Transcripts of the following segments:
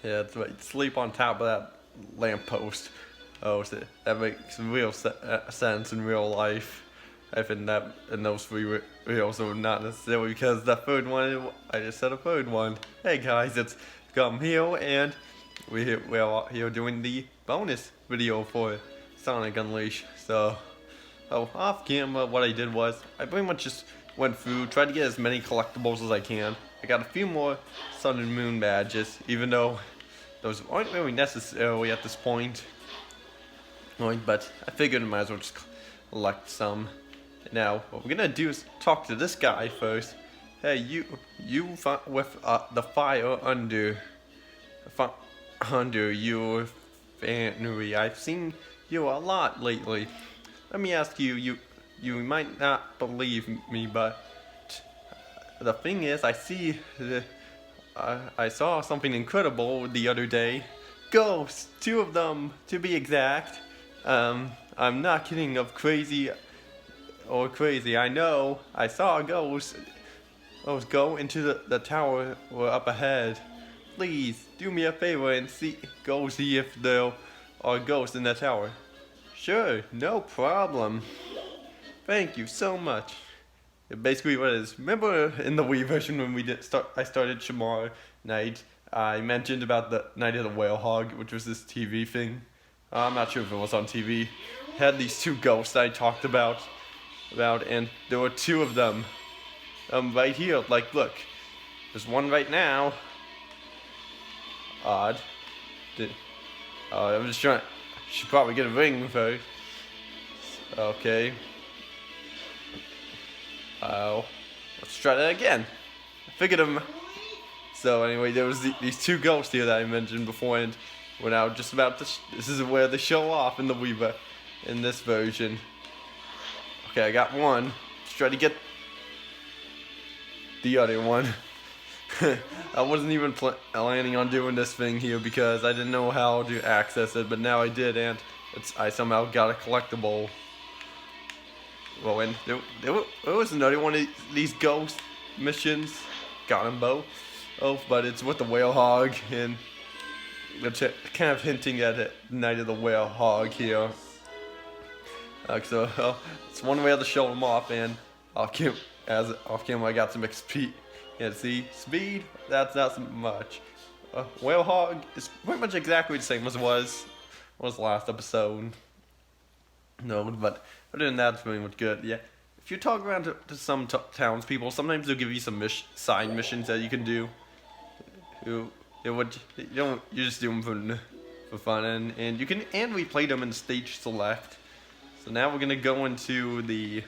Yeah, that's right. Sleep on top of that lamppost. Oh, so that makes real sense in real life. I think that in those three reels are not necessarily because the third one, I just said a third one. Hey guys, it's Gum here, and we're here doing the bonus video for Sonic Unleashed. So, off camera, what I did was I pretty much just went through, tried to get as many collectibles as I can. I got a few more Sun and Moon badges, even though those aren't really necessary at this point. But I figured I might as well just collect some. Now, what we're gonna do is talk to this guy first. Hey, you with the fire under your family. I've seen you a lot lately. Let me ask you. You might not believe me, but the thing is, I saw something incredible the other day. Ghosts, 2 of them to be exact. I'm not kidding of crazy. I know. I saw a ghost. Go into the tower up ahead. Please, do me a favor and go see if there are ghosts in the tower. Sure, no problem. Thank you so much. Basically what it is, remember in the Wii version when I started Shamar Night, I mentioned about the Night of the Whale Hog, which was this TV thing. I'm not sure if it was on TV. It had these 2 ghosts I talked about, and there were 2 of them. Right here, like, look. There's one right now. Odd. I'm just trying. Should probably get a ring first. Okay. Let's try that again. I figured them. So anyway, there was these 2 ghosts here that I mentioned before, and we're now just about to. This is where they show off in the Weaver, in this version. Okay, I got one. Let's try to get the other one. I wasn't even planning on doing this thing here because I didn't know how to access it, but now I did, and I somehow got a collectible. Well, and there was another one of these ghost missions. Got them both. But it's with the Whale Hog, and it's kind of hinting at it, Night of the Whale Hog here. So it's one way to show them off, and off camera I got some XP. And see, speed, that's not so much. Whale Hog is pretty much exactly the same as it was last episode. No, but other than that, it's pretty much good. Yeah, if you talk around to some townspeople, sometimes they'll give you some side missions that you can do. You just do them for fun, and you can replay them in stage select. So now we're gonna go into the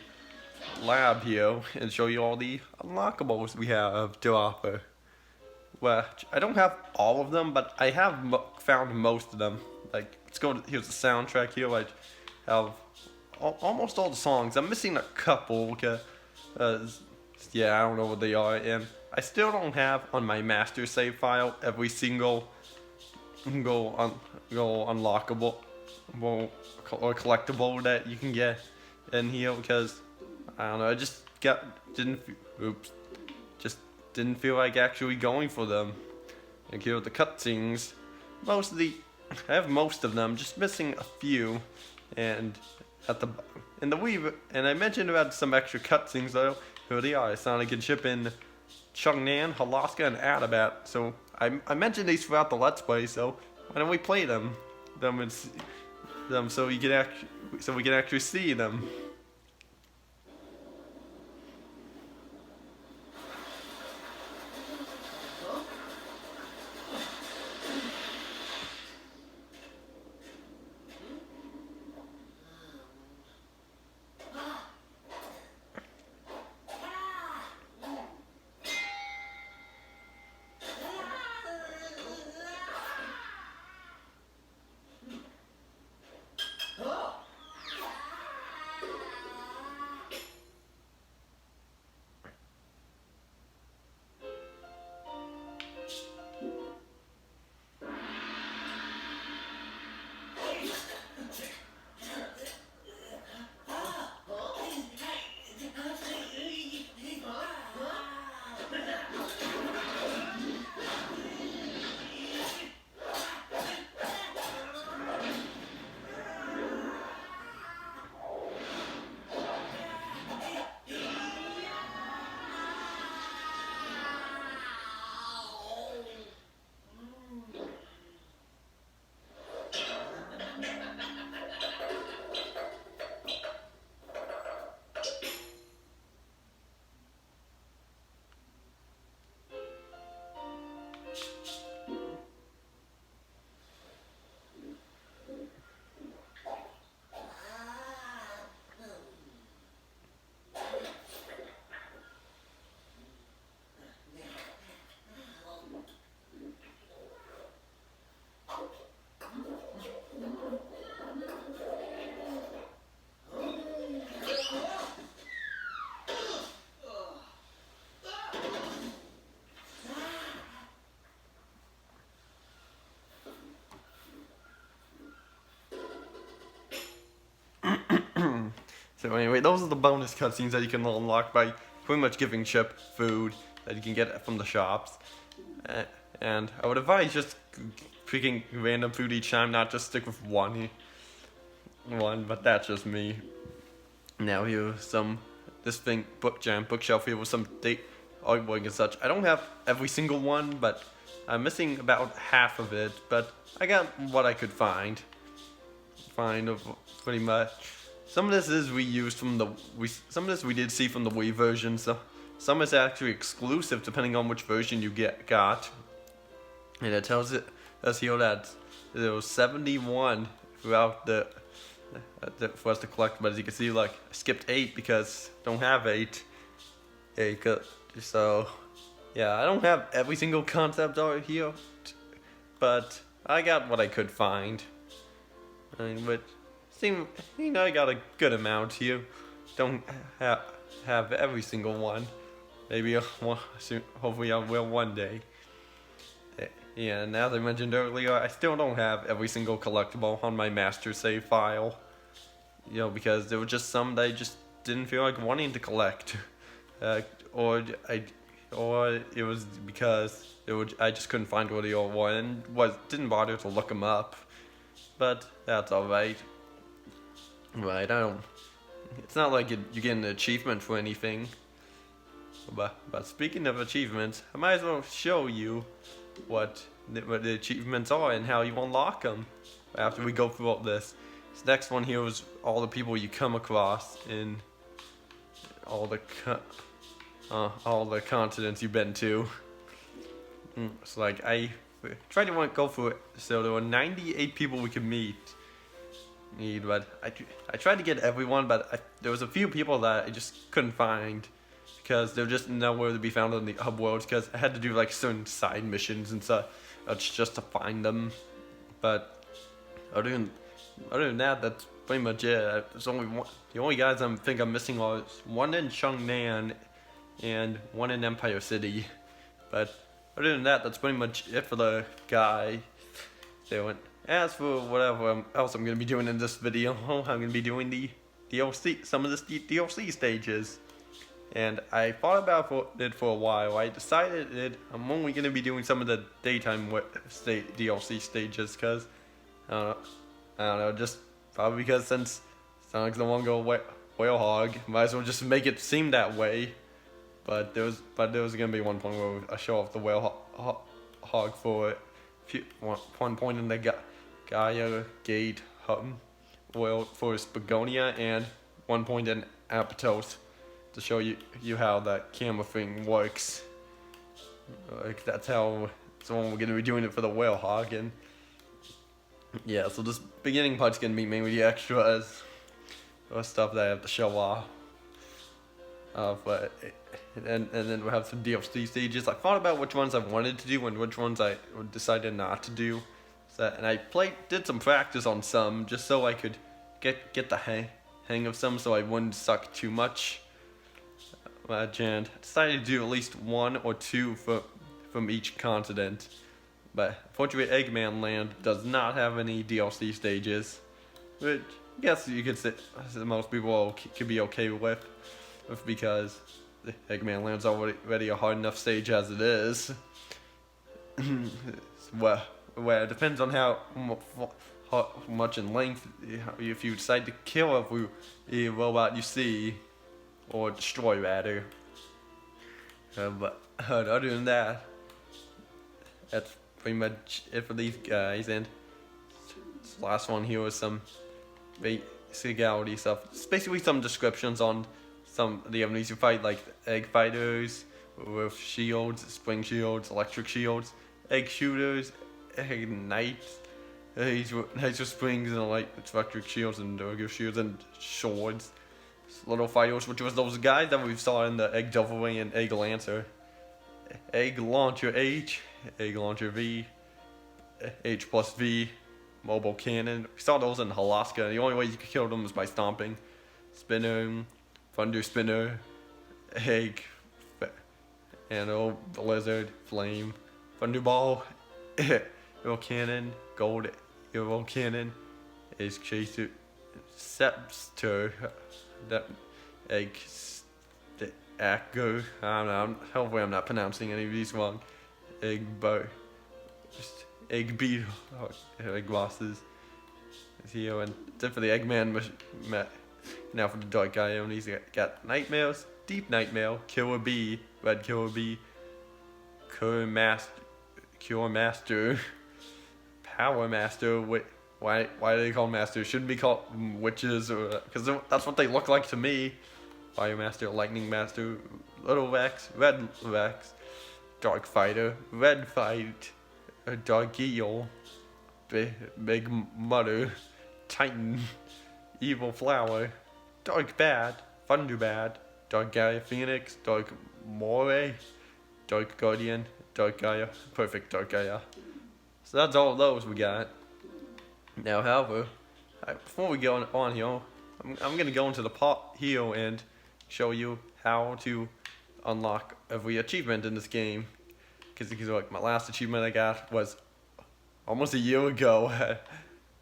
lab here and show you all the unlockables we have to offer. Well, I don't have all of them, but I have found most of them. Like, here's the soundtrack here. I have almost all the songs. I'm missing a couple because, yeah, I don't know what they are, and I still don't have on my master save file every single unlockable or collectible that you can get in here because I don't know. I just didn't feel like actually going for them. Like here with the cutscenes, I have most of them, just missing a few, and in the Wii, and I mentioned about some extra cutscenes though. Here they are: Sonic and Chip in Changnan, Alaska, and Adabat. So I mentioned these throughout the Let's Play. So why don't we play them so we can actually see them. So anyway, those are the bonus cutscenes that you can unlock by pretty much giving Chip food that you can get from the shops. And I would advise just picking random food each time, not just stick with one, but that's just me. Now here's this thing, bookshelf here with some artwork and such. I don't have every single one, but I'm missing about half of it, but I got what I could find pretty much. Some of this is reused from some of this we did see from the Wii version, so some is actually exclusive depending on which version you got. And it tells us here that there was 71 throughout for us to collect, but as you can see, like, I skipped 8 because I don't have 8. So yeah, I don't have every single concept art here, but I got what I could find. But I got a good amount here. Don't have every single one. Maybe hopefully I will one day. Yeah, and as I mentioned earlier, I still don't have every single collectible on my master save file. Because there were just some that I just didn't feel like wanting to collect, or it was because I just couldn't find what they all were and didn't bother to look them up. But that's alright. Right, it's not like you get an achievement for anything. But speaking of achievements, I might as well show you what the achievements are and how you unlock them after we go through all this. This next one here is all the people you come across in all the continents you've been to. So like I tried to go through it. So there were 98 people we could meet. But I tried to get everyone, but there was a few people that I just couldn't find because they're just nowhere to be found in the hub worlds. Because I had to do like certain side missions and stuff just to find them. But other than that, that's pretty much it. There's only one. The only guys I'm missing are one in Changnan and one in Empire City. But other than that, that's pretty much it for the guy. So as for whatever else I'm gonna be doing in this video, I'm gonna be doing the DLC, some of the DLC stages. And I thought about it for a while. I decided I'm only gonna be doing some of the daytime DLC stages because I don't know, just probably because since Sonic's no longer a whale hog, might as well just make it seem that way. But there was gonna be one point where I show off the whale hog for one point in the Gaia Gate Whale Forest Begonia, and one point in Apatos to show you how that camera thing works. Like that's when we're gonna be doing it for the whale hog. And yeah, so this beginning part's gonna be mainly the extras or stuff that I have to show off. And then we'll have some DLC stages. I thought about which ones I wanted to do and which ones I decided not to do. And I did some practice on some just so I could get the hang of some, so I wouldn't suck too much. And I decided to do at least 1 or 2 from each continent. But unfortunately, Eggman Land does not have any DLC stages, which I guess you could say most people could be okay with because Eggman Land's already a hard enough stage as it is. Well, it depends on how much in length, if you decide to kill every robot you see, or destroy rather. But other than that, that's pretty much it for these guys. And this last one here was some basicality stuff. It's basically some descriptions on some of the enemies you fight, like egg fighters with shields, spring shields, electric shields, egg shooters, egg knights, knights with springs and electric shields and regular shields and swords. Little fighters, which was those guys that we saw in the Egg Doubleray and Egg Lancer. Egg Launcher H, Egg Launcher V, H plus V, Mobile Cannon. We saw those in Alaska. The only way you could kill them was by stomping. Spinner, Thunder Spinner, Egg, Anno, Blizzard, Flame, Thunderball, Arrow Cannon, Gold Arrow Cannon, Ace Chaser, Scepter, that egg go. I don't know. Hopefully I'm not pronouncing any of these wrong. Egg bow. Just egg beetle. Egg bosses. Here and then for the Eggman. Now for the dark guy, he's got nightmares, deep nightmare, killer bee, red killer bee, cure master, power master. Why do they call them masters? Shouldn't be called witches, because that's what they look like to me. Fire master, lightning master, little Rex, red Rex, dark fighter, red fight, dark eel, big mother, titan, evil flower, dark bad, thunder bad, dark Gaia Phoenix, dark Moray, dark guardian, dark Gaia, perfect dark Gaia. So that's all those we got. Now, however, before we go on here, I'm gonna go into the pot here and show you how to unlock every achievement in this game. Because like my last achievement I got was almost a year ago.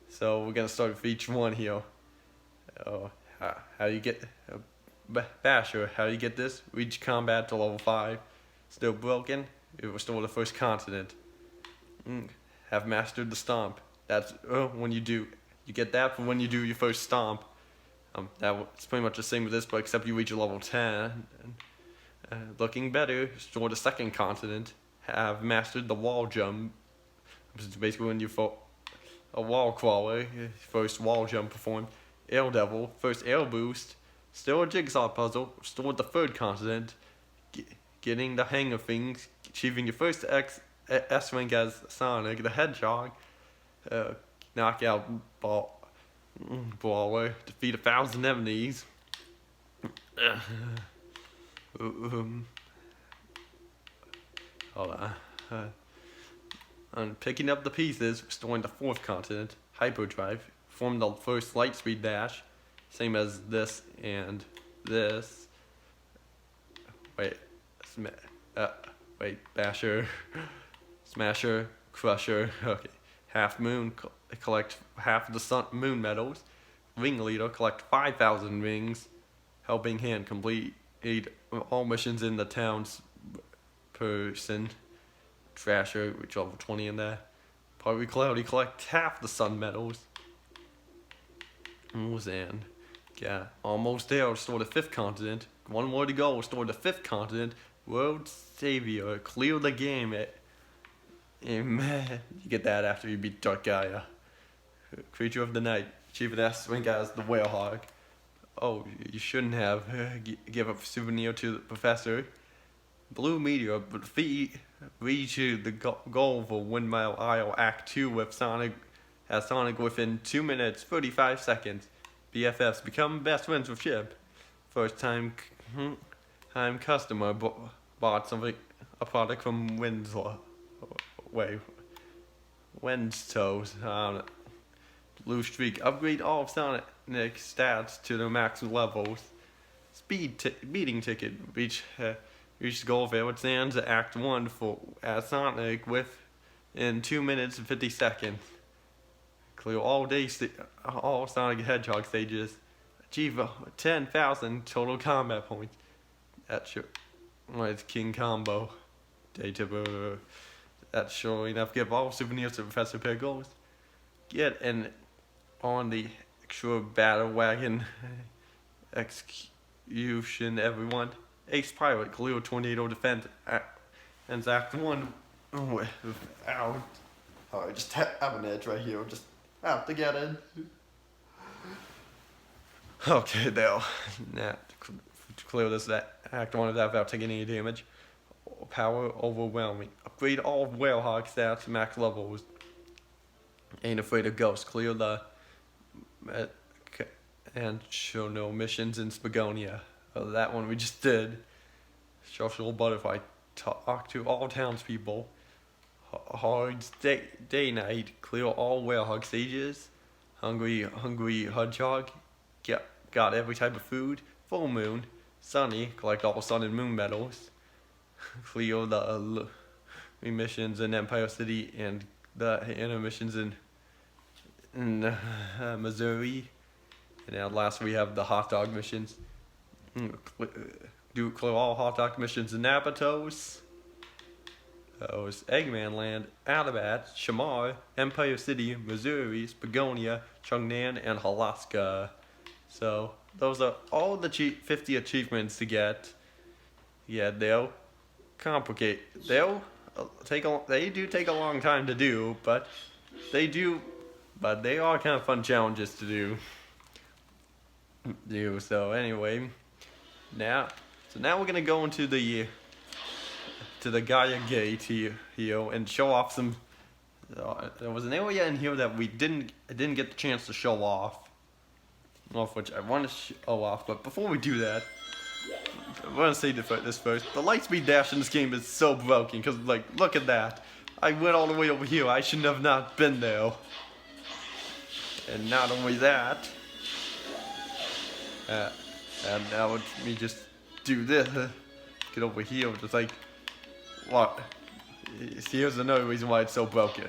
So we're gonna start with each one here. How you get Basher? How do you get this? Reach combat to level 5. Still broken. It restore the first continent. Have mastered the stomp. That's when you get that from when you do your first stomp. That's pretty much the same with this, but except you reach a level 10. Looking better. Restore the second continent. Have mastered the wall jump. This is basically when you fought a wall crawler. First wall jump performed. Air Devil, first air boost, still a jigsaw puzzle, restored the third continent, getting the hang of things, achieving your first S rank as Sonic the Hedgehog, knockout brawler, defeat 1,000 enemies. Hold on. Picking up the pieces, restoring the fourth continent, hyperdrive. Form the first lightspeed dash, same as this and this. Basher, Smasher, Crusher. Okay, half moon, collect half the moon medals. Ringleader, collect 5,000 rings. Helping hand, complete all missions in the town's person. Trasher, reach level 20 in there. Probably Cloudy, collect half the sun medals. And yeah, almost there. Restore the fifth continent. One more to go. Restore the fifth continent. World Savior. Clear the game. You get that after you beat Dark Gaia. Creature of the night. Achieve an S rank as the Whale Hog. Oh, you shouldn't have. Give a souvenir to the professor. Blue Meteor. Reach the goal for Windmill Isle Act 2 with Sonic. As Sonic within 2 minutes, 35 seconds. BFFs become best friends with Chip. First time customer bought a product from Winslow. Winstows. Blue Streak. Upgrade all of Sonic's stats to their max levels. Speeding ticket. Reach the goal of Edward Sands Act 1 as Sonic in 2 minutes and 50 seconds. Clear all Sonic Hedgehog stages. Achieve 10,000 total combat points. That's it's King Combo. That's sure enough. Give all souvenirs to Professor Pickles. Get on the extra battle wagon. Execution, everyone. Ace Pirate, clear Tornado Defense. And Act 1. Ow. I just have an edge right here. Just have to get it. Okay, there. Now, to clear this Act 1 without taking any damage. Power overwhelming. Upgrade all Whale Hog stats to max levels. Ain't afraid of ghosts. Clear the and show no missions in Spagonia. That one we just did. Social Butterfly. Talk to all townspeople. Hard day night. Clear all Whale Hog stages. Hungry Hedgehog. Got every type of food. Full moon. Sunny. Collect all sun and moon medals. Clear the missions in Empire City and the inner missions in Missouri. And at last we have the hot dog missions. Do clear all hot dog missions in Napatos. Those Eggman Land, Alabat, Shamar, Empire City, Missouri, Spagonia, Chongnan, and Alaska. So those are all the 50 achievements to get. Yeah, they'll complicate. They do take a long time to do, but they are kind of fun challenges to do. So anyway, now we're gonna go into the Gaia Gate here and show off some. There was an area in here that I didn't get the chance to show off, which I want to show off. But before we do that, I want to say this first. The lightspeed dash in this game is so broken because, like, look at that. I went all the way over here. I shouldn't have not been there. And not only that, and now let me just do this. Get over here, just like. What? Here's another reason why it's so broken.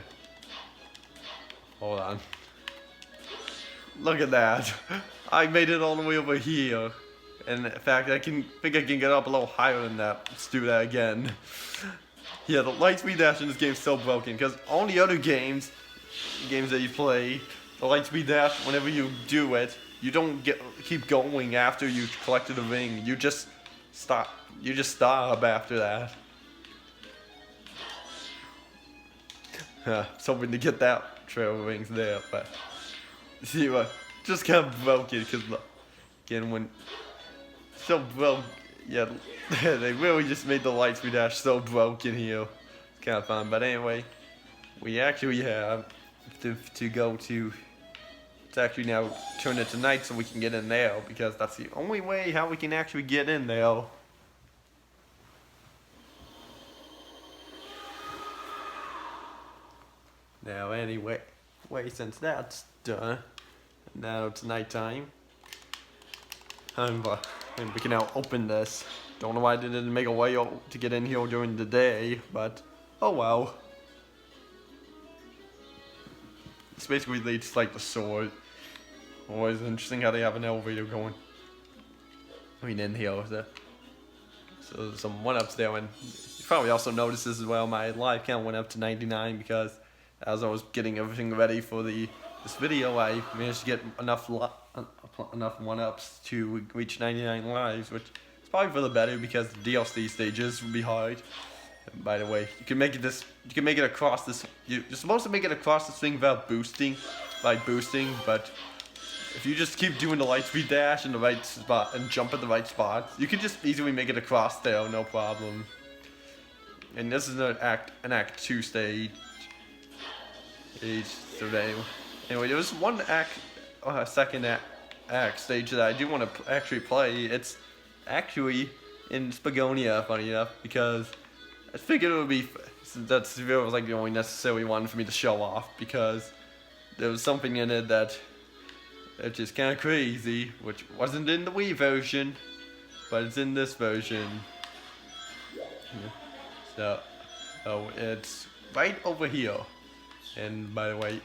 Hold on. Look at that. I made it all the way over here. And in fact, I think I can get up a little higher than that. Let's do that again. Yeah, the lightspeed dash in this game is so broken. Because all the other games that you play, the lightspeed dash, whenever you do it, you don't keep going after you collected a ring. You just stop. You just stop after that. I was hoping to get that trail of rings there, but see what? Just kind of broken because again when so broke, yeah, they really just made the lightspeed dash so broken here. It's kind of fun, but anyway, we actually have to go to. It's actually now turn it to night so we can get in there because that's the only way how we can actually get in there. Now anyway, since that's done, now it's nighttime. And we can now open this. Don't know why I didn't make a way to get in here during the day, but oh well. It's basically just like the sword. Always interesting how they have an elevator going. I mean in here, so there's some 1-ups there, and you probably also noticed this as well. My live count went up to 99 because as I was getting everything ready for this video, I managed to get enough 1-ups to reach 99 lives, which is probably for the better because the DLC stages would be hard. And by the way, you can make it across this. You're supposed to make it across this thing without boosting, but if you just keep doing the lightspeed dash in the right spot and jump at the right spots, you can just easily make it across there, no problem. And this is an Act 2 stage. So anyway, there was one second act stage that I do want to actually play. It's actually in Spagonia, funny enough, because I figured it would be that's was like the only necessary one for me to show off because there was something in it that it's just kind of crazy, which wasn't in the Wii version, but it's in this version. Yeah. So it's right over here. And by the way,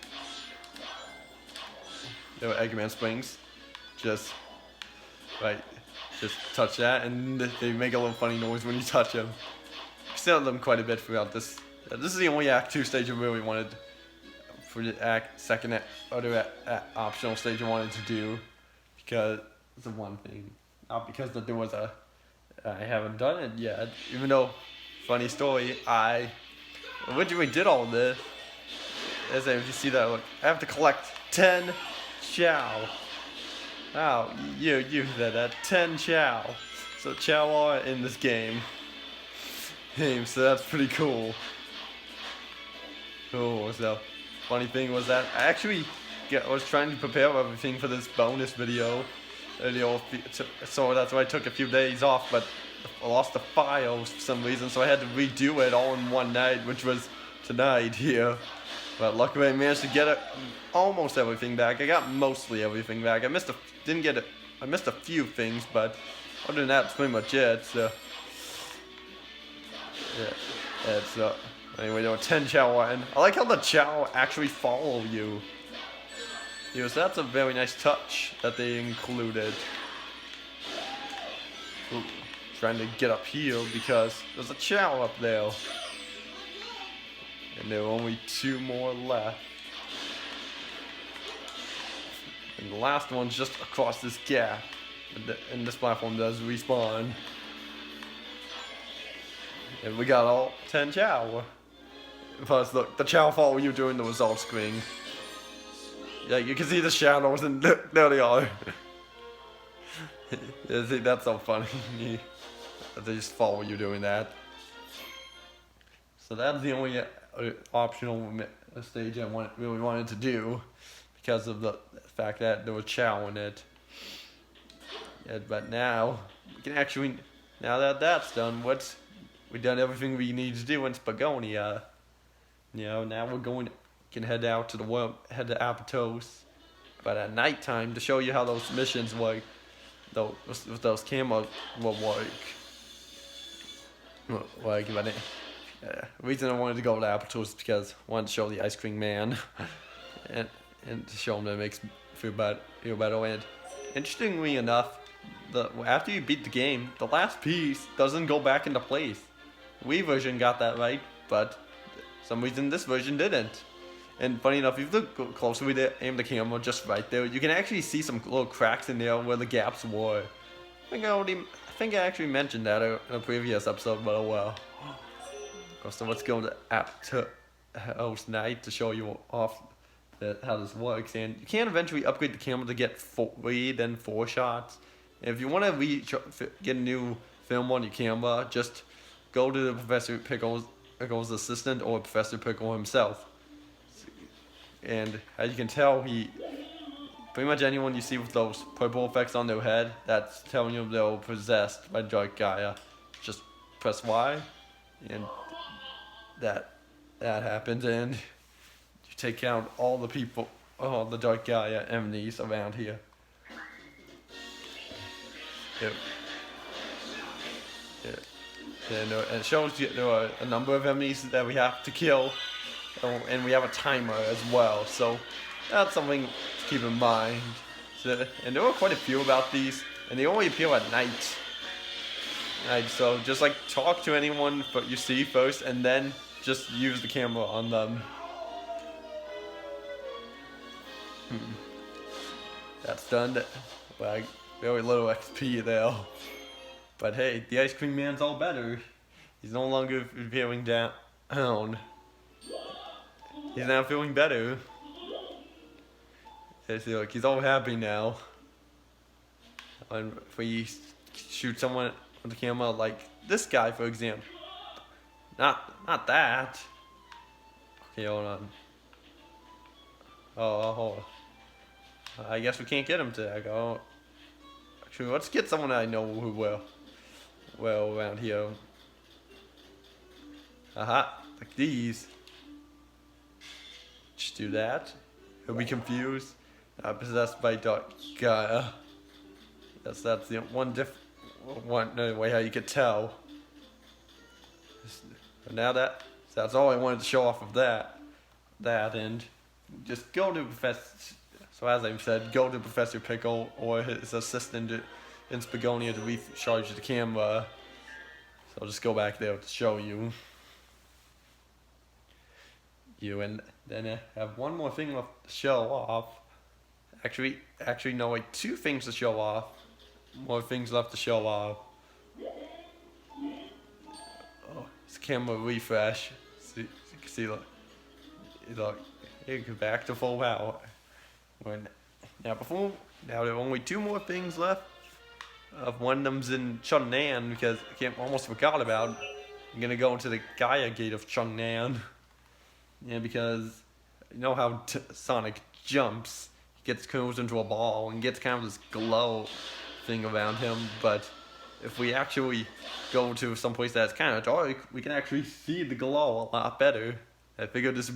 there were Eggman Springs. Just touch that, and they make a little funny noise when you touch them. I still them quite a bit throughout this. This is the only Act 2 stage I really wanted. For the second optional stage I wanted to do, because it's the one thing, not because that there was I haven't done it yet. Even though, funny story, I originally did all this. As you see that, look, I have to collect 10 Chow. Wow, you said that 10 Chow. So Chow are in this game. So that's pretty cool. Cool. So funny thing was that I actually was trying to prepare everything for this bonus video. So that's why I took a few days off, but I lost the files for some reason, so I had to redo it all in one night, which was tonight here. But luckily I managed to get almost everything back. I got mostly everything back. I missed a few things, but other than that, that's pretty much it. So yeah, anyway, there were 10 Chow, and I like how the Chow actually follow you. Yes, that's a very nice touch that they included. Ooh, trying to get up here because there's a chow up there. And there are only 2 more left. And the last one's just across this gap. And this platform does respawn. And we got all 10 chow. Plus, look, the chow follow you during the result screen. Yeah, you can see the shadows, and there they are. Yeah, see, that's so funny. They just follow you doing that. So that's the only optional stage I really wanted to do, because of the fact that there was chow in it. Yeah, but now we can actually, now that that's done, we've done everything we need to do in Spagonia. You know, now can head out to the world, head to Apatos, but at nighttime to show you how those missions work. With those cameras will work. Like, but the reason I wanted to go to Apatos is because I wanted to show the ice cream man, and to show him that it makes me feel better. And interestingly enough, after you beat the game, the last piece doesn't go back into place. Wii version got that right, but for some reason this version didn't. And funny enough, if you look closer, we aim the camera just right there, you can actually see some little cracks in there where the gaps were. I think I actually mentioned that in a previous episode, but oh well. So let's go to Apatos Night to show you off how this works. And you can eventually upgrade the camera to get 3, then 4 shots. And if you want to get a new film on your camera, just go to the Professor Pickle's assistant or Professor Pickle himself. And as you can tell, pretty much anyone you see with those purple effects on their head, that's telling you they're possessed by Dark Gaia. Just press Y, and that happens, and you take out all the people, all the Dark Gaia enemies around here. Yep. And it shows you there are a number of enemies that we have to kill. And we have a timer as well, so that's something to keep in mind. And there are quite a few about these, and they only appear at night. So just like talk to anyone you see first, and then just use the camera on them. That's done. Like, very little XP there. But hey, the ice cream man's all better. He's no longer appearing down. He's now feeling better. See, look, he's all happy now. And if we shoot someone on the camera, like this guy, for example. Not that. Okay, hold on. Oh, hold on. I guess we can't get him to go. Actually, let's get someone I know who will. Well, around here. Aha, like these. Just do that. He'll be confused. Possessed by Dark Gaia. That's the one way how you could tell. Now that's all I wanted to show off of that and just go to Professor. So as I said, go to Professor Pickle or his assistant in Spagonia to recharge the camera. So I'll just go back there to show you. And then I have one more thing left to show off. Actually, no, like 2 things to show off. More things left to show off. Oh, it's camera refresh. So you can see, look, you go back to full power. Now there are only 2 more things left. One of them's in Changnan, because I almost forgot about. I'm gonna go into the Gaia Gate of Changnan. Yeah, because you know how Sonic jumps, he goes into a ball and gets kind of this glow thing around him. But if we actually go to some place that's kind of dark, we can actually see the glow a lot better. I figured this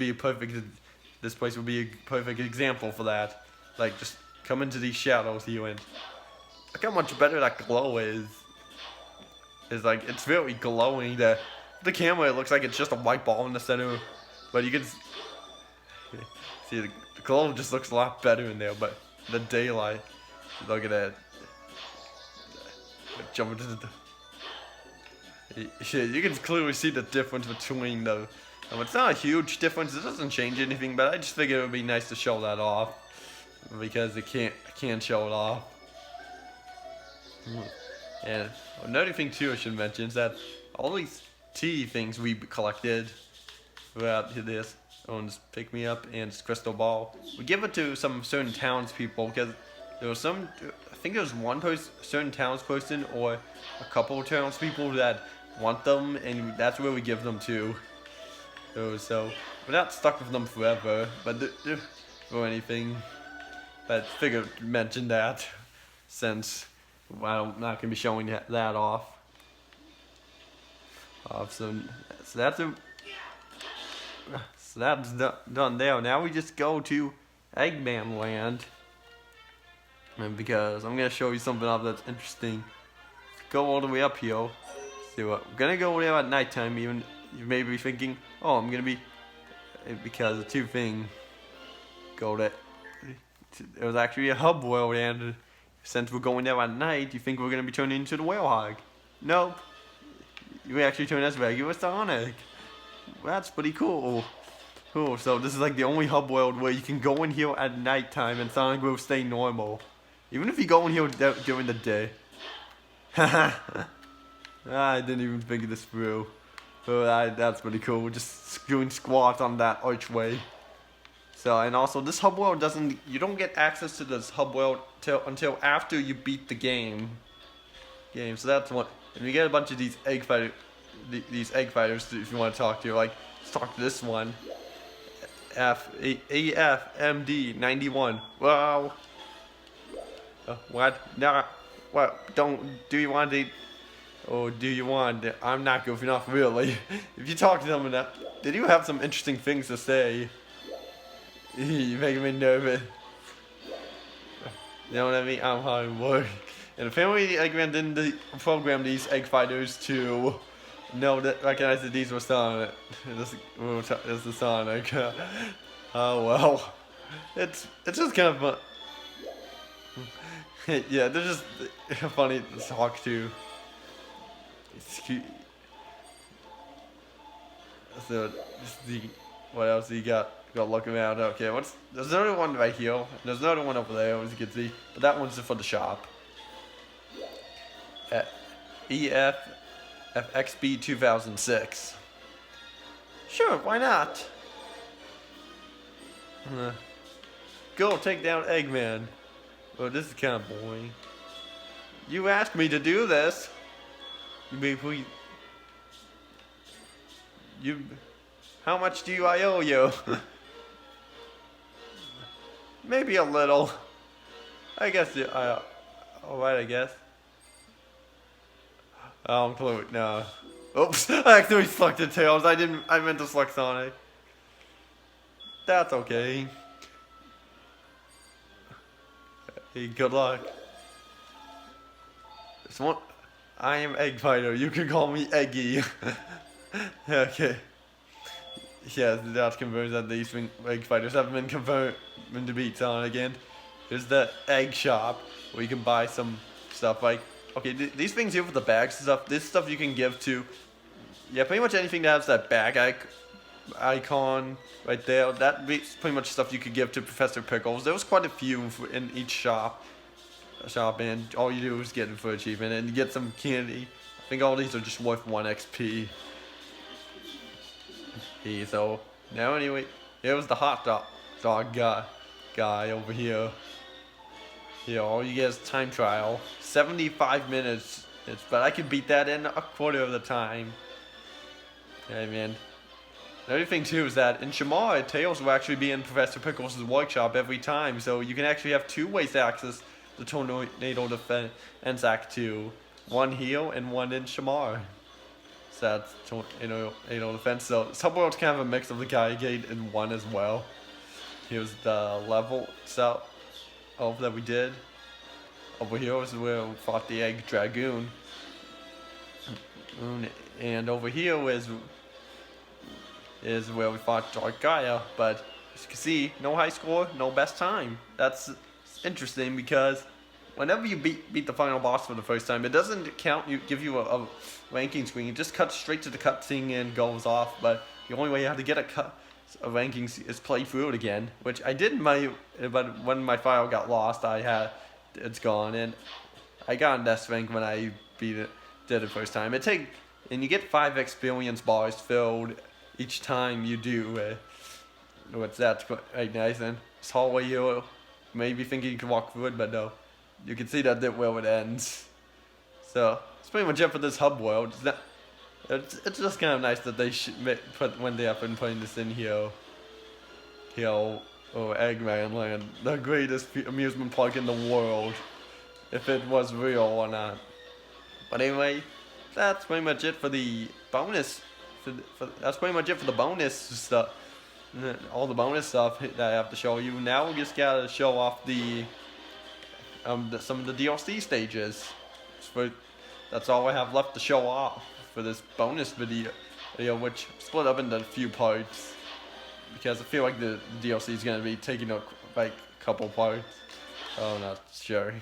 place would be a perfect example for that. Like, just come into these shadows here and look how much better that glow is. It's like, it's very glowing. The camera, it looks like it's just a white ball in the center. But you can See, the glow just looks a lot better in there, but the daylight, look at that. Jump into the... Yeah, you can clearly see the difference between the... it's not a huge difference, it doesn't change anything, but I just figured it would be nice to show that off. Because I can't show it off. And another thing too I should mention is that all these tea things we collected throughout this, owns Pick Me Up and Crystal Ball, we give it to some certain townspeople because there was some, I think there was one certain townsperson or a couple of townspeople that want them, and that's where we give them to. So we're not stuck with them forever, but or anything. But figured to mention that since I'm not gonna be showing that off. So that's done there. Now we just go to Eggman Land, and because I'm gonna show you something else that's interesting. Go all the way up here. See what we're gonna go there at nighttime. Even you may be thinking, oh, I'm gonna be because the two thing go that. It was actually a hub world, and since we're going there at night, you think we're gonna be turning into the whale hog? Nope. You actually turn as regular Sonic. That's pretty cool. Cool. So this is like the only hub world where you can go in here at nighttime and Sonic will stay normal, even if you go in here during the day. I didn't even think this through. But that's pretty cool. Just doing squats on that archway. So, and also this hub world you don't get access to this hub world until after you beat the game. So that's what, and you get a bunch of these egg fighters if you want to talk to. Like, let's talk to this one. AFMD 91. Wow. What? Nah. What? Do you want to? Or do you want? I'm not goofing off, really. If you talk to them enough, they do have some interesting things to say. You make me nervous. You know what I mean? I'm Hollywood. And apparently Eggman didn't program these egg fighters to recognize that these were Sonic. This is the Sonic. Oh well. It's just kind of fun. Yeah, they're just funny to talk to. It's cute. So, what else do you got? Go look around. Okay, there's another one right here. There's another one over there, as you can see. But that one's for the shop. EFFXB 2006. Sure, why not? Go take down Eggman. Oh, this is kind of boring. You asked me to do this. How much do I owe you? Maybe a little. I guess alright, I guess. I don't clue. No. Oops! I accidentally selected Tails. I meant to select Sonic. That's okay. Hey, good luck. I am Egg Fighter. You can call me Eggy. Okay. Yeah, that confirms that these egg fighters have been confirmed to beat Sonic again. There's the egg shop where you can buy some stuff like, okay, these things here with the bags and stuff, this stuff you can give to, yeah, pretty much anything that has that bag icon right there. That's pretty much stuff you could give to Professor Pickles. There was quite a few in each shop, and all you do is get it for achievement and you get some candy. I think all these are just worth 1 XP. So now anyway, here was the hot dog guy over here. Here, all you get is time trial, 75 minutes. But I could beat that in a quarter of the time. Hey man. Another thing too is that in Shamar, Tails will actually be in Professor Pickles' workshop every time, so you can actually have 2 ways to access the Tornado Defense Act 2. One here and one in Shamar. So that's Tornado Defense. So Subworld's kind of a mix of the Gaia Gate and 1 as well. Here's the level itself that we did. Over here is where we fought the Egg Dragoon. And over here is where we fought Dark Gaia, but As you can see, no high score, no best time. That's interesting because whenever you beat the final boss for the first time, it doesn't count. You give you a ranking screen. It just cuts straight to the cutscene and goes off. But the only way you have to get a ranking is play through it again, which I did but when my file got lost, it's gone, and I got an S rank when I did it first time. And you get 5 experience bars filled each time you do. That's quite nice. And this hallway you maybe thinking you can walk through it, but no. You can see that where it ends. So it's pretty much it for this hub world. It's just kind of nice that they went the effort in putting this in here. Eggman Land, the greatest amusement park in the world, if it was real or not. But anyway, that's pretty much it for the bonus. That's pretty much it for the bonus stuff. All the bonus stuff that I have to show you. Now we just gotta show off some of the DLC stages. That's all I have left to show off for this bonus video, which split up into a few parts because I feel like the DLC is gonna be taking up like a couple parts. Oh, not sure.